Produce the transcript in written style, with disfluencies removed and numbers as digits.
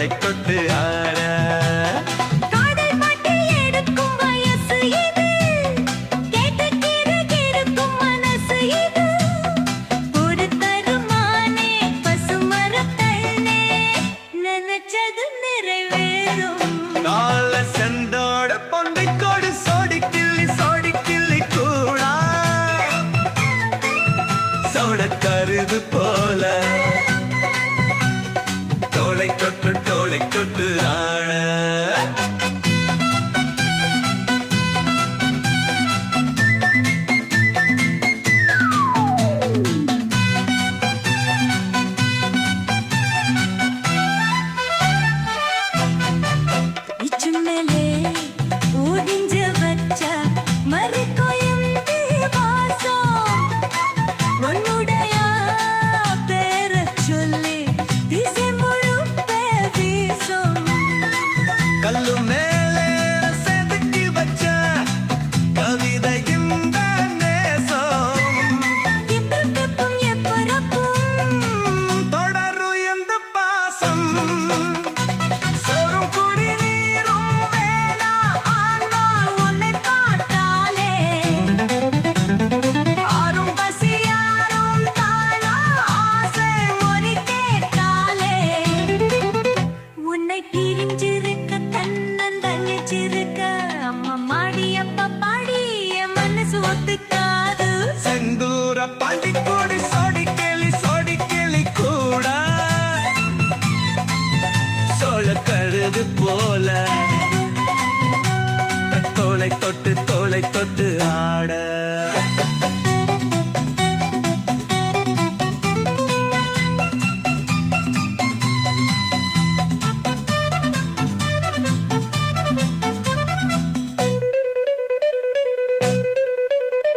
தோளை தொட்டு ஆட காதல் பாட்டு எடுக்கும் வயசு இது கேட்டு கிறுகிறுக்கும் மனசு இது ஒரு தருமானே பசுமரத்தண்ணே நினைச்சது நிறைவேறும் கால செந்தோட பொங்கை கோடு சோடி கிள்ளி கூடா சோட கருது போல தோளை தொட்டு ஆட இச்சு மேலே ஊதிஞ்ச வச்ச மறுகொயந்து வாசம் உன்னுடைய பேரச் சொல்லி திசை முழுக்க வீசும் கல்லுமே